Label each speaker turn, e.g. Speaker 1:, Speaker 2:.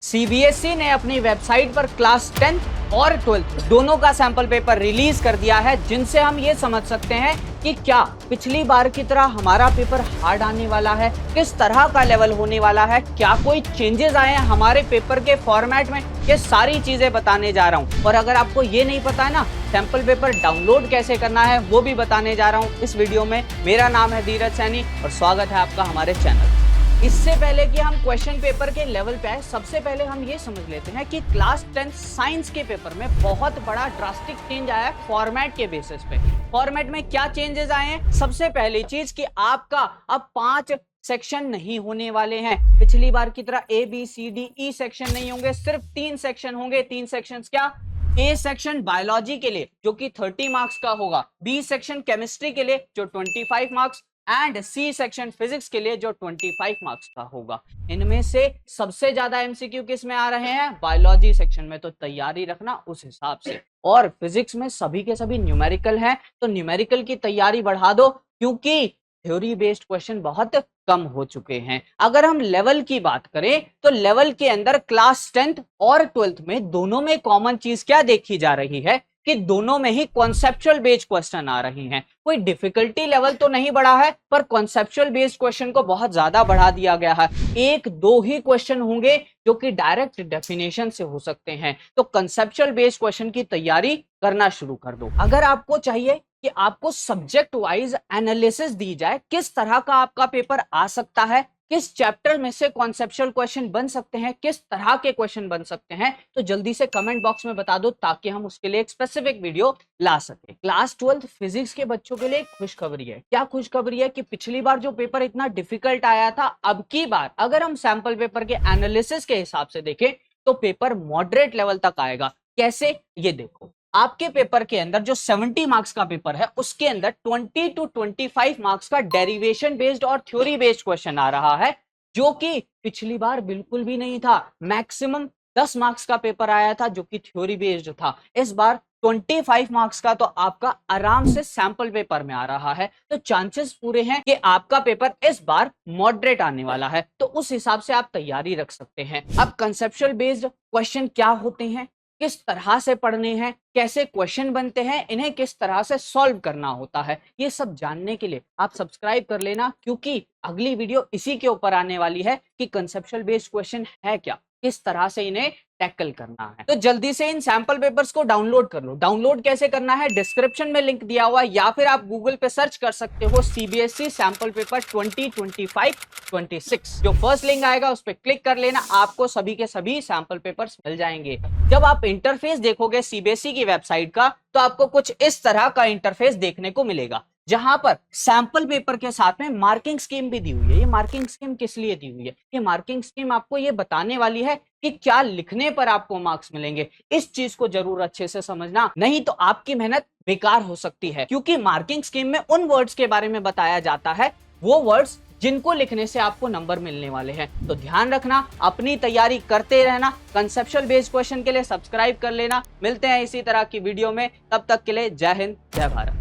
Speaker 1: CBSE ने अपनी website पर क्लास 10th और 12th दोनों का सैंपल पेपर रिलीज कर दिया है, जिनसे हम ये समझ सकते हैं कि क्या पिछली बार की तरह हमारा पेपर हार्ड आने वाला है, किस तरह का लेवल होने वाला है, क्या कोई चेंजेस आए हैं हमारे पेपर के फॉर्मेट में, ये सारी चीजें बताने जा रहा हूं। और अगर आपको ये नहीं पता है ना, सैंपल पेपर डाउनलोड कैसे करना है वो भी बताने जा रहा हूं इस वीडियो में। मेरा नाम है धीरज सैनी और स्वागत है आपका हमारे चैनल। इससे पहले कि हम क्वेश्चन पेपर के लेवल पे आए, सबसे पहले हम ये समझ लेते हैं कि क्लास 10 साइंस के पेपर में बहुत बड़ा ड्रास्टिक चेंज आया है फॉर्मेट के बेसिस पे। फॉर्मेट में क्या चेंजेस आए हैं? सबसे पहली चीज कि आपका अब 5 सेक्शन नहीं होने वाले हैं। पिछली बार की तरह A B C D E section नहीं होंगे, सिर्फ 3 सेक्शन होंगे। 3 सेक्शंस क्या? ए सेक्शन बायोलॉजी के लिए जो कि 30 मार्क्स का होगा, बी सेक्शन केमिस्ट्री के लिए जो 25 marks and C section physics के लिए जो 25 मार्क्स का होगा। इनमें से सबसे ज्यादा एमसीक्यू किस में आ रहे हैं? बायोलॉजी सेक्शन में, तो तैयारी रखना उस हिसाब से। और फिजिक्स में सभी के सभी न्यूमेरिकल हैं, तो न्यूमेरिकल की तैयारी बढ़ा दो क्योंकि थ्योरी बेस्ड क्वेश्चन बहुत कम हो चुके हैं। अगर हम लेवल की बात करें तो लेवल के अंदर क्लास 10th और 12th में दोनों में कॉमन चीज क्या देखी जा रही है कि दोनों में ही कॉन्सेप्चुअल बेस्ड क्वेश्चन आ रही हैं। कोई डिफिकल्टी लेवल तो नहीं बढ़ा है, पर कॉन्सेप्चुअल बेस्ड क्वेश्चन को बहुत ज्यादा बढ़ा दिया गया है। 1-2 ही क्वेश्चन होंगे जो कि डायरेक्ट डेफिनेशन से हो सकते हैं, तो कॉन्सेप्चुअल बेस्ड क्वेश्चन की तैयारी करना शुरू कर दो। अगर आपको चाहिए कि आपको सब्जेक्ट वाइज एनालिसिस दी जाए, किस तरह का आपका पेपर आ सकता है, किस चैप्टर में से कॉन्सेप्चुअल क्वेश्चन बन सकते हैं, किस तरह के क्वेश्चन बन सकते हैं, तो जल्दी से कमेंट बॉक्स में बता दो ताकि हम उसके लिए एक स्पेसिफिक वीडियो ला सके। क्लास 12th फिजिक्स के बच्चों के लिए खुशखबरी है। क्या खुशखबरी है? कि पिछली बार जो पेपर इतना डिफिकल्ट आया था, अब की बार अगर हम सैंपल पेपर के एनालिसिस के हिसाब से देखें तो पेपर मॉडरेट लेवल तक आएगा। कैसे? ये देखो, आपके पेपर के अंदर जो 70 मार्क्स का पेपर है उसके अंदर 20 to 25 मार्क्स का डेरिवेशन बेस्ड और थ्योरी बेस्ड क्वेश्चन आ रहा है, जो कि पिछली बार बिल्कुल भी नहीं था। मैक्सिमम 10 मार्क्स का पेपर आया था जो कि थ्योरी बेस्ड था। इस बार 25 मार्क्स का तो आपका आराम से सैंपल पेपर में आ रहा है, तो चांसेस पूरे हैं कि आपका पेपर इस बार मॉडरेट आने वाला है, तो उस हिसाब से आप तैयारी रख सकते हैं। अब कंसेप्चुअल बेस्ड क्वेश्चन क्या होते हैं, किस तरह से पढ़ने हैं, कैसे क्वेश्चन बनते हैं, इन्हें किस तरह से सॉल्व करना होता है, ये सब जानने के लिए आप सब्सक्राइब कर लेना, क्योंकि अगली वीडियो इसी के ऊपर आने वाली है कि कंसेप्चुअल बेस्ड क्वेश्चन है क्या, किस तरह से इन्हें टैकल करना है। तो जल्दी से इन सैंपल पेपर्स को डाउनलोड कर लो। डाउनलोड कैसे करना है? डिस्क्रिप्शन में लिंक दिया हुआ है, या फिर आप गूगल पे सर्च कर सकते हो सीबीएसई सैंपल पेपर 2025-26। जो फर्स्ट लिंक आएगा उस पर क्लिक कर लेना, आपको सभी के सभी सैंपल पेपर्स मिल जाएंगे। जब आप इंटरफेस देखोगे सीबीएसई की वेबसाइट का, तो आपको कुछ इस तरह का इंटरफेस देखने को मिलेगा, जहां पर सैंपल पेपर के साथ में मार्किंग स्कीम भी दी हुई है। ये मार्किंग स्कीम किस लिए दी हुई है? ये मार्किंग स्कीम आपको ये बताने वाली है कि क्या लिखने पर आपको मार्क्स मिलेंगे। इस चीज को जरूर अच्छे से समझना, नहीं तो आपकी मेहनत बेकार हो सकती है, क्योंकि मार्किंग स्कीम में उन वर्ड्स के बारे में बताया जाता है, वो वर्ड्स जिनको लिखने से आपको नंबर मिलने वाले हैं। तो ध्यान रखना, अपनी तैयारी करते रहना। कंसेप्चुअल बेस्ड क्वेश्चन के लिए सब्सक्राइब कर लेना। मिलते हैं इसी तरह की वीडियो में, तब तक के लिए जय हिंद, जय भारत।